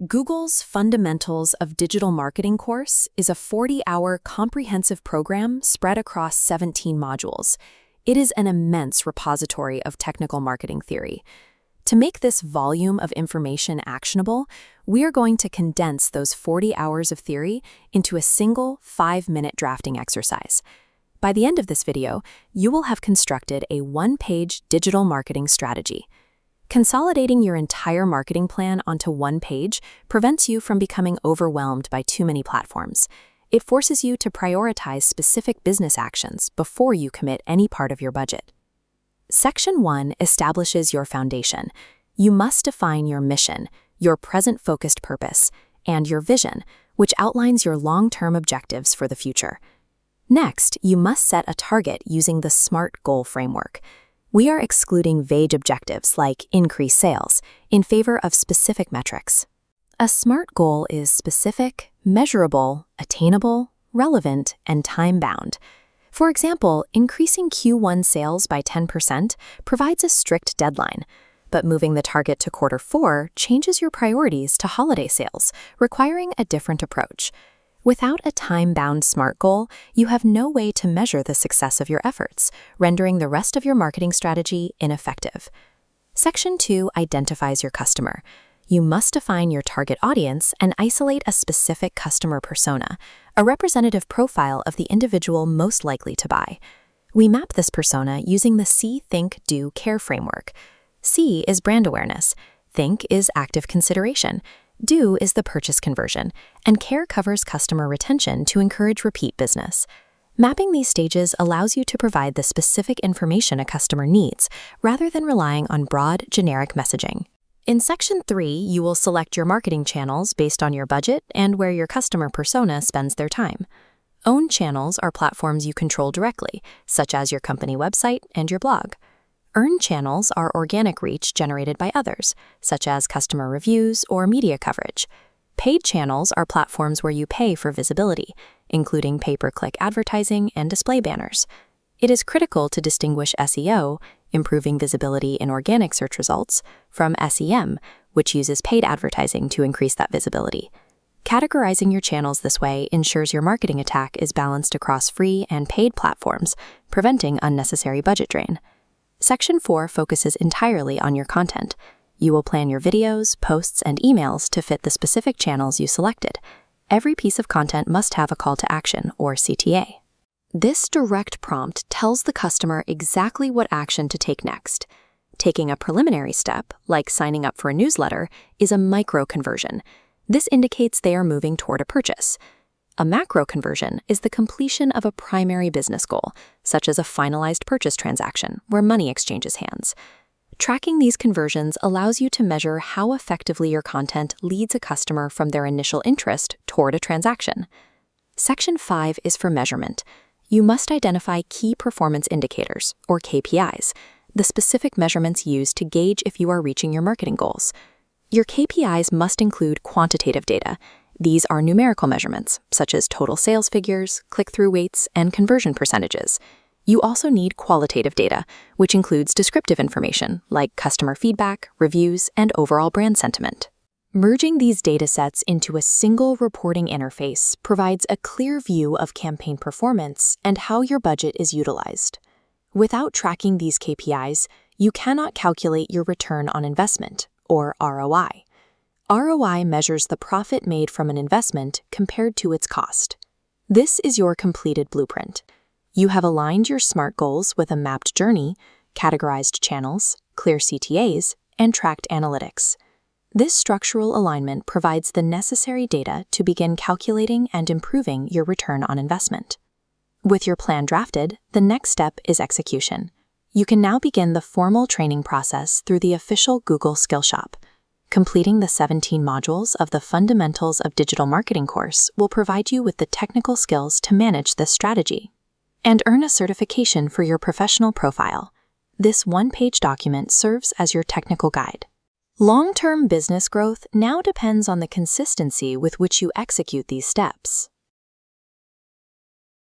Google's Fundamentals of Digital Marketing course is a 40-hour comprehensive program spread across 17 modules. It is an immense repository of technical marketing theory. To make this volume of information actionable, we are going to condense those 40 hours of theory into a single 5-minute drafting exercise. By the end of this video, you will have constructed a one-page digital marketing strategy. Consolidating your entire marketing plan onto one page prevents you from becoming overwhelmed by too many platforms. It forces you to prioritize specific business actions before you commit any part of your budget. Section 1 establishes your foundation. You must define your mission, your present-focused purpose, and your vision, which outlines your long-term objectives for the future. Next, you must set a target using the SMART goal framework. We are excluding vague objectives like increase sales in favor of specific metrics. A SMART goal is specific, measurable, attainable, relevant, and time-bound. For example, increasing Q1 sales by 10% provides a strict deadline, but moving the target to Q4 changes your priorities to holiday sales, requiring a different approach. Without a time-bound SMART goal, you have no way to measure the success of your efforts, rendering the rest of your marketing strategy ineffective. Section 2 identifies your customer. You must define your target audience and isolate a specific customer persona, a representative profile of the individual most likely to buy. We map this persona using the See, Think, Do, Care framework. See is brand awareness. Think is active consideration. Do is the purchase conversion, and Care covers customer retention to encourage repeat business. Mapping these stages allows you to provide the specific information a customer needs, rather than relying on broad, generic messaging. In Section 3, you will select your marketing channels based on your budget and where your customer persona spends their time. Owned channels are platforms you control directly, such as your company website and your blog. Earned channels are organic reach generated by others, such as customer reviews or media coverage. Paid channels are platforms where you pay for visibility, including pay-per-click advertising and display banners. It is critical to distinguish SEO, improving visibility in organic search results, from SEM, which uses paid advertising to increase that visibility. Categorizing your channels this way ensures your marketing attack is balanced across free and paid platforms, preventing unnecessary budget drain. Section 4 focuses entirely on your content. You will plan your videos, posts, and emails to fit the specific channels you selected. Every piece of content must have a call to action, or CTA. This direct prompt tells the customer exactly what action to take next. Taking a preliminary step, like signing up for a newsletter, is a micro-conversion. This indicates they are moving toward a purchase. A macro conversion is the completion of a primary business goal, such as a finalized purchase transaction where money exchanges hands. Tracking these conversions allows you to measure how effectively your content leads a customer from their initial interest toward a transaction. Section 5 is for measurement. You must identify key performance indicators, or KPIs, the specific measurements used to gauge if you are reaching your marketing goals. Your KPIs must include quantitative data. These are numerical measurements, such as total sales figures, click-through rates, and conversion percentages. You also need qualitative data, which includes descriptive information like customer feedback, reviews, and overall brand sentiment. Merging these data sets into a single reporting interface provides a clear view of campaign performance and how your budget is utilized. Without tracking these KPIs, you cannot calculate your return on investment, or ROI. ROI measures the profit made from an investment compared to its cost. This is your completed blueprint. You have aligned your SMART goals with a mapped journey, categorized channels, clear CTAs, and tracked analytics. This structural alignment provides the necessary data to begin calculating and improving your return on investment. With your plan drafted, the next step is execution. You can now begin the formal training process through the official Google Skillshop. Completing the 17 modules of the Fundamentals of Digital Marketing course will provide you with the technical skills to manage this strategy and earn a certification for your professional profile. This one-page document serves as your technical guide. Long-term business growth now depends on the consistency with which you execute these steps.